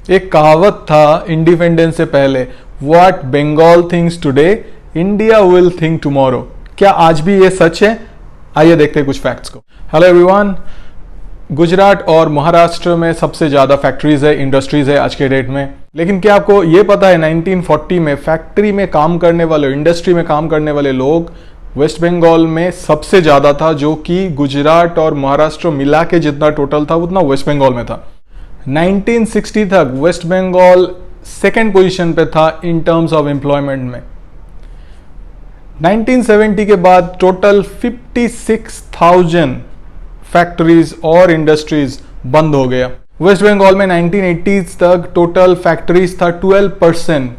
एक कहावत था इंडिपेंडेंस से पहले, what Bengal thinks today India will think tomorrow. क्या आज भी ये सच है? आइए देखते हैं कुछ फैक्ट्स को। Hello everyone. गुजरात और महाराष्ट्र में सबसे ज़्यादा फैक्ट्रीज है, इंडस्ट्रीज है आज के डेट में। लेकिन क्या आपको ये पता है 1940 में फैक्ट्री में काम करने वाले, इंडस्ट्री में काम करने वाले लोग वेस्ट बंगाल में सबसे ज़्यादा था, जो कि गुजरात और महाराष्ट्र मिला के जितना टोटल था उतना वेस्ट बंगाल में था। 1960 तक वेस्ट बंगाल सेकेंड पोजीशन पे था इन टर्म्स ऑफ एम्प्लॉयमेंट में। 1970 के बाद टोटल 56,000 फैक्ट्रीज और इंडस्ट्रीज बंद हो गया। वेस्ट बंगाल में 1980s तक टोटल फैक्ट्रीज था 12%।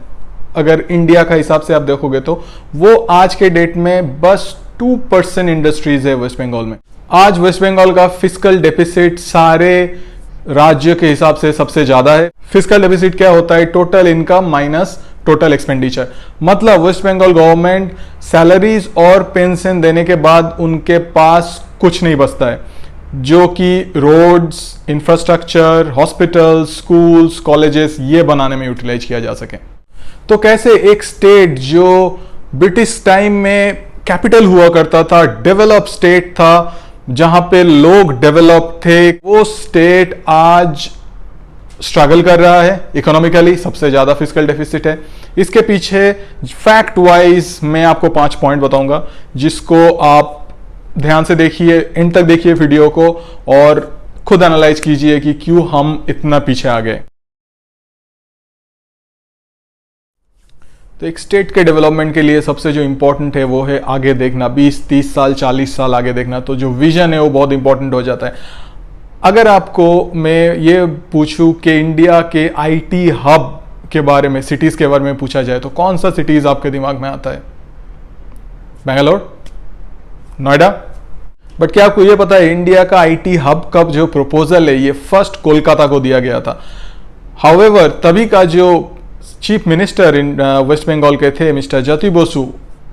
अगर इंडिया का हिसाब से आप देखोगे तो वो आज के डेट में बस 2% इंडस्ट्रीज है वेस्ट बंगाल में। आज वेस्ट बंगाल का फिस्कल डेफिसिट सारे राज्य के हिसाब से सबसे ज्यादा है। फिस्कल डेफिसिट क्या होता है? Total income minus total expenditure. मतलब वेस्ट बंगाल गवर्नमेंट सैलरीज और पेंशन देने के बाद उनके पास कुछ नहीं बचता है, जो कि roads, infrastructure, hospitals, schools, colleges ये बनाने में यूटिलाइज किया जा सके। तो कैसे एक स्टेट जो ब्रिटिश टाइम में कैपिटल हुआ करता था, डेवलप स्टेट था, जहां पे लोग डेवलप थे, वो स्टेट आज स्ट्रगल कर रहा है इकोनॉमिकली, सबसे ज्यादा फिस्कल डेफिसिट है। इसके पीछे फैक्ट वाइज मैं आपको 5 पॉइंट बताऊंगा, जिसको आप ध्यान से देखिए, एंड तक देखिए वीडियो को और खुद एनालाइज कीजिए कि क्यों हम इतना पीछे आ गए। तो एक स्टेट के डेवलपमेंट के लिए सबसे जो इंपॉर्टेंट है वो है आगे देखना, 20-30 साल 40 साल आगे देखना। तो जो विजन है वो बहुत इंपॉर्टेंट हो जाता है। अगर आपको मैं ये पूछूं कि इंडिया के आईटी हब के बारे में, सिटीज के बारे में पूछा जाए तो कौन सा सिटीज आपके दिमाग में आता है? बेंगलोर, नोएडा? बट क्या आपको ये पता है इंडिया का आईटी हब का जो प्रपोजल है ये फर्स्ट कोलकाता को दिया गया था। हाउएवर तभी का जो chief minister in West Bengal के थे मिस्टर ज्योति बसु,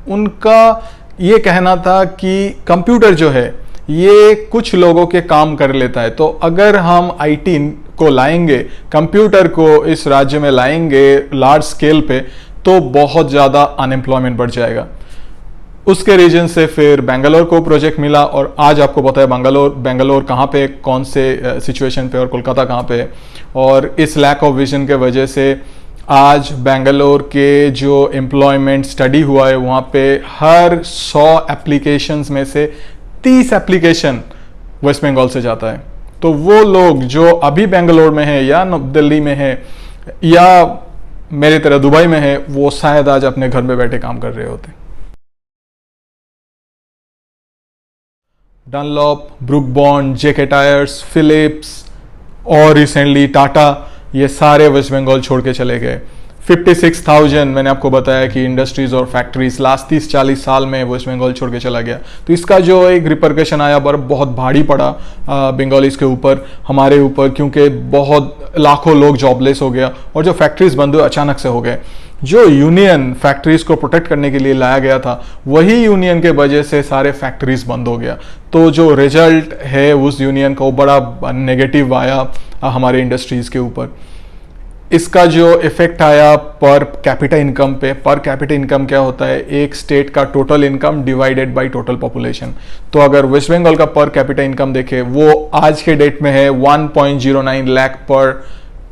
उनका ये कहना था कि कंप्यूटर जो है ये कुछ लोगों के काम कर लेता है, तो अगर हम आईटी को लाएंगे, कंप्यूटर को इस राज्य में लाएंगे लार्ज स्केल पे, तो बहुत ज़्यादा अनएम्प्लॉयमेंट बढ़ जाएगा। उसके रीजन से फिर बेंगलोर को प्रोजेक्ट मिला और आज आपको पता है बेंगलोर कहाँ पे, कौन से सिचुएशन पे, और कोलकाता कहाँ पे है। और इस लैक ऑफ विजन के वजह से आज बेंगलोर के जो एम्प्लॉयमेंट स्टडी हुआ है वहाँ पे हर 100 एप्लीकेशंस में से 30 एप्लीकेशन वेस्ट बंगाल से जाता है। तो वो लोग जो अभी बेंगलोर में है या दिल्ली में है या मेरी तरह दुबई में है, वो शायद आज अपने घर में बैठे काम कर रहे होते। डनलॉप, ब्रुक बॉन्ड, जेके टायर्स, फिलिप्स और रिसेंटली टाटा, ये सारे वेस्ट बंगाल छोड़ के चले गए। 56,000 मैंने आपको बताया कि इंडस्ट्रीज और फैक्ट्रीज लास्ट 30-40 साल में वेस्ट बंगाल छोड़ के चला गया। तो इसका जो एक रिपरकशन आया बहुत भारी पड़ा बंगालीज के ऊपर, हमारे ऊपर, क्योंकि बहुत लाखों लोग जॉबलेस हो गया और जो फैक्ट्रीज बंद हुए अचानक से हो गए। जो यूनियन फैक्ट्रीज को प्रोटेक्ट करने के लिए लाया गया था, वही यूनियन के वजह से सारे फैक्ट्रीज बंद हो गया। तो जो रिजल्ट है उस यूनियन का वो बड़ा नेगेटिव आया हमारे इंडस्ट्रीज के ऊपर। इसका जो इफेक्ट आया पर कैपिटा इनकम पे, पर कैपिटा इनकम क्या होता है? एक स्टेट का total income divided by total population. तो अगर वेस्ट बंगाल का पर कैपिटा इनकम देखें, वो आज के डेट में है 1.09 लाख पर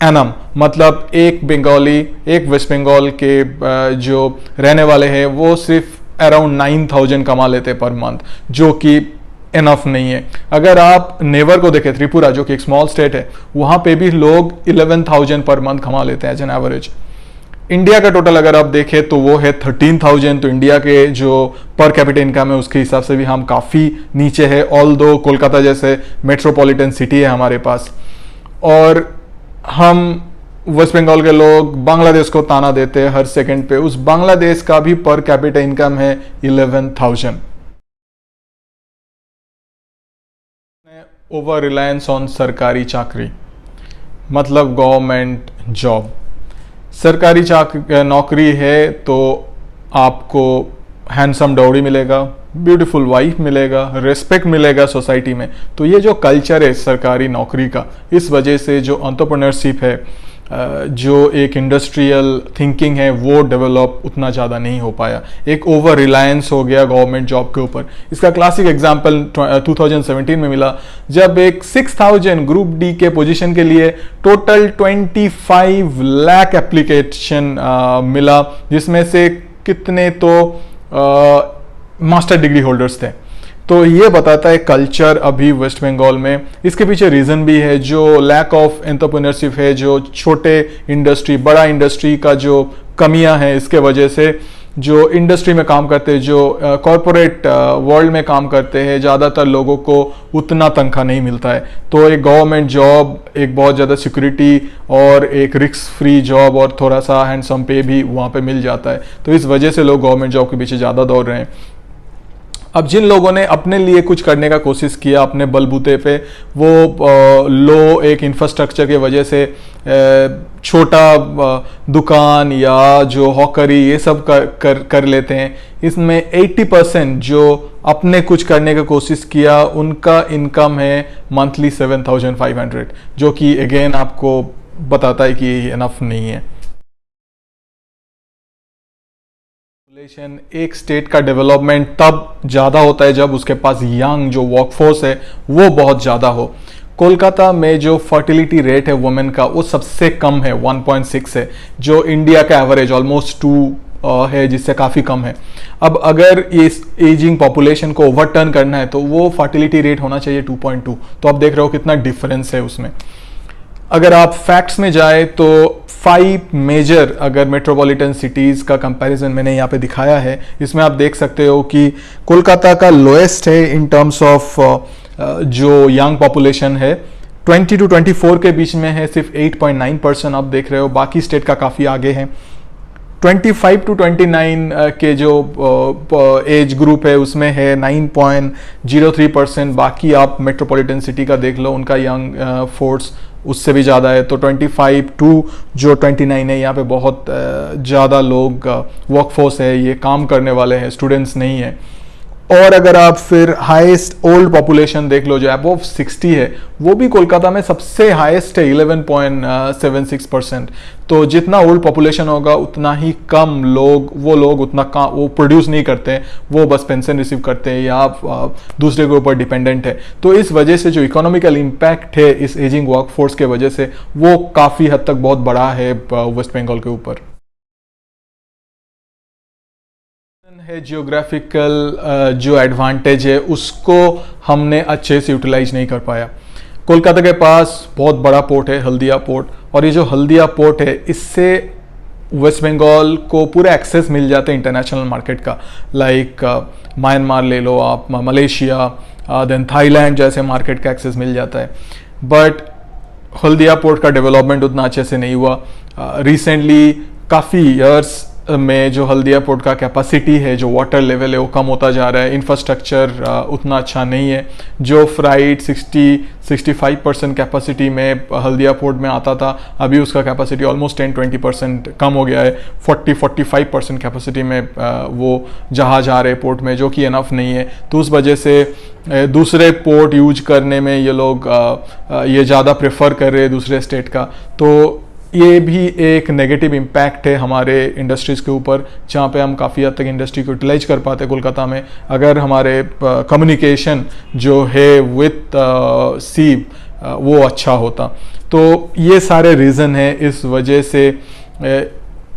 एनम। मतलब एक बंगाली, एक वेस्ट बंगाल के जो रहने वाले हैं वो सिर्फ अराउंड 9,000 कमा लेते पर मंथ, जो कि इनफ नहीं है। अगर आप नेवर को देखें, त्रिपुरा जो कि एक स्मॉल स्टेट है, वहां पे भी लोग 11,000 पर मंथ कमा लेते हैं एज एन एवरेज। इंडिया का टोटल अगर आप देखें तो वो है 13,000। तो इंडिया के जो पर कैपिटा इनकम है उसके हिसाब से भी हम काफ़ी नीचे है, ऑल्दो कोलकाता जैसे मेट्रोपॉलिटन सिटी है हमारे पास। और हम वेस्ट बंगाल के लोग बांग्लादेश को ताना देते हैं हर सेकंड पे, उस बांग्लादेश का भी पर कैपिटा इनकम है 11,000। ओवर रिलायंस ऑन सरकारी चाकरी, मतलब गवर्नमेंट जॉब। सरकारी नौकरी है तो आपको हैंडसम डाउरी मिलेगा, ब्यूटीफुल वाइफ मिलेगा, रेस्पेक्ट मिलेगा सोसाइटी में। तो ये जो कल्चर है सरकारी नौकरी का, इस वजह से जो एंटरप्रेन्योरशिप है जो एक इंडस्ट्रियल थिंकिंग है वो डेवलप उतना ज़्यादा नहीं हो पाया, एक ओवर रिलायंस हो गया गवर्नमेंट जॉब के ऊपर। इसका क्लासिक एग्जांपल 2017 में मिला, जब एक 6000 ग्रुप डी के पोजीशन के लिए टोटल 25 लाख एप्लीकेशन मिला, जिसमें से कितने तो मास्टर डिग्री होल्डर्स थे। तो ये बताता है कल्चर अभी वेस्ट बंगाल में। इसके पीछे रीज़न भी है, जो लैक ऑफ एंटरप्रेन्योरशिप है, जो छोटे इंडस्ट्री बड़ा इंडस्ट्री का जो कमियां हैं, इसके वजह से जो इंडस्ट्री में काम करते हैं, जो कॉरपोरेट वर्ल्ड में काम करते हैं, ज़्यादातर लोगों को उतना तनख्वाह नहीं मिलता है। तो एक गवर्नमेंट जॉब, एक बहुत ज़्यादा सिक्योरिटी और एक रिस्क फ्री जॉब और थोड़ा सा हैंडसम पे भी वहाँ पे मिल जाता है। तो इस वजह से लोग गवर्नमेंट जॉब के पीछे ज़्यादा दौड़ रहे हैं। अब जिन लोगों ने अपने लिए कुछ करने का कोशिश किया अपने बलबूते पे, वो लो एक इंफ्रास्ट्रक्चर के वजह से छोटा दुकान या जो हॉकरी ये सब कर लेते हैं। इसमें 80% जो अपने कुछ करने का कोशिश किया, उनका इनकम है मंथली 7500, जो कि अगेन आपको बताता है कि इनफ नहीं है। एक स्टेट का डेवलपमेंट तब ज़्यादा होता है जब उसके पास यंग जो वर्कफोर्स है वो बहुत ज़्यादा हो। कोलकाता में जो फर्टिलिटी रेट है वुमेन का वो सबसे कम है, 1.6 है, जो इंडिया का एवरेज ऑलमोस्ट 2 है, जिससे काफ़ी कम है। अब अगर इस एजिंग पॉपुलेशन को ओवरटर्न करना है तो वो फर्टिलिटी रेट होना चाहिए 2.2। तो आप देख रहे हो कितना डिफरेंस है उसमें। अगर आप फैक्ट्स में जाए तो 5 मेजर अगर मेट्रोपॉलिटन सिटीज़ का कंपैरिजन मैंने यहाँ पे दिखाया है, इसमें आप देख सकते हो कि कोलकाता का लोएस्ट है इन टर्म्स ऑफ जो यंग पॉपुलेशन है, 20 to 24 के बीच में है, सिर्फ 8.9% आप देख रहे हो। बाकी स्टेट का काफ़ी आगे है। 25 to 29 के जो एज ग्रुप है उसमें है 9.03%। बाकी आप मेट्रोपॉलिटन सिटी का देख लो, उनका यंग फोर्स उससे भी ज़्यादा है। तो 25 to जो 29 है, यहाँ पे बहुत ज़्यादा लोग वर्कफोर्स है, ये काम करने वाले हैं, स्टूडेंट्स नहीं है। और अगर आप फिर हाईएस्ट ओल्ड पॉपुलेशन देख लो जो अबव 60 है, वो भी कोलकाता में सबसे हाईएस्ट है, 11.76%। तो जितना ओल्ड पॉपुलेशन होगा उतना ही कम लोग उतना काम वो प्रोड्यूस नहीं करते हैं, वो बस पेंशन रिसीव करते हैं या दूसरे के ऊपर डिपेंडेंट है। तो इस वजह से जो इकोनॉमिकल इम्पैक्ट है इस एजिंग वर्कफोर्स के वजह से, वो काफ़ी हद तक बहुत बड़ा है वेस्ट बंगाल के ऊपर। है जियोग्राफिकल जो एडवांटेज है उसको हमने अच्छे से यूटिलाइज नहीं कर पाया। कोलकाता के पास बहुत बड़ा पोर्ट है, हल्दिया पोर्ट, और ये जो हल्दिया पोर्ट है इससे वेस्ट बंगाल को पूरा एक्सेस मिल जाता है इंटरनेशनल मार्केट का। लाइक म्यांमार ले लो आप, मलेशिया, देन थाईलैंड जैसे मार्केट का एक्सेस मिल जाता है। बट हल्दिया पोर्ट का डेवलपमेंट उतना अच्छे से नहीं हुआ। रिसेंटली काफ़ी ईयर्स में जो हल्दिया पोर्ट का कैपेसिटी है, जो वाटर लेवल है, वो कम होता जा रहा है। इंफ्रास्ट्रक्चर उतना अच्छा नहीं है। जो फ्राइट 60-65% कैपेसिटी में हल्दिया पोर्ट में आता था, अभी उसका कैपेसिटी ऑलमोस्ट 10-20% कम हो गया है। 40-45% कैपेसिटी में वो जहाज आ रहे पोर्ट में, जो कि इनफ नहीं है। तो उस वजह से दूसरे पोर्ट यूज करने में ये लोग ये ज़्यादा प्रेफर कर रहे हैं दूसरे स्टेट का। तो ये भी एक नेगेटिव इम्पैक्ट है हमारे इंडस्ट्रीज़ के ऊपर, जहाँ पे हम काफ़ी हद तक इंडस्ट्री को यूटिलाइज कर पाते हैं कोलकाता में, अगर हमारे कम्युनिकेशन जो है विथ सी वो अच्छा होता। तो ये सारे रीज़न है, इस वजह से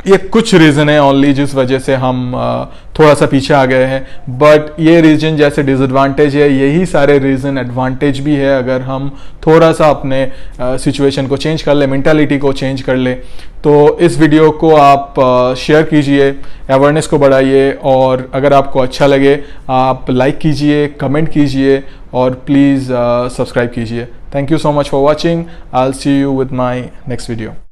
ये कुछ रीज़न है ओनली जिस वजह से हम थोड़ा सा पीछे आ गए हैं। बट ये रीजन जैसे डिसएडवांटेज है, यही सारे रीज़न एडवांटेज भी है अगर हम थोड़ा सा अपने सिचुएशन को चेंज कर ले, मेंटालिटी को चेंज कर ले। तो इस वीडियो को आप शेयर कीजिए, अवेयरनेस को बढ़ाइए, और अगर आपको अच्छा लगे आप लाइक कीजिए, कमेंट कीजिए, और प्लीज़ सब्सक्राइब कीजिए। Thank you so much for watching. I will see you with my next video.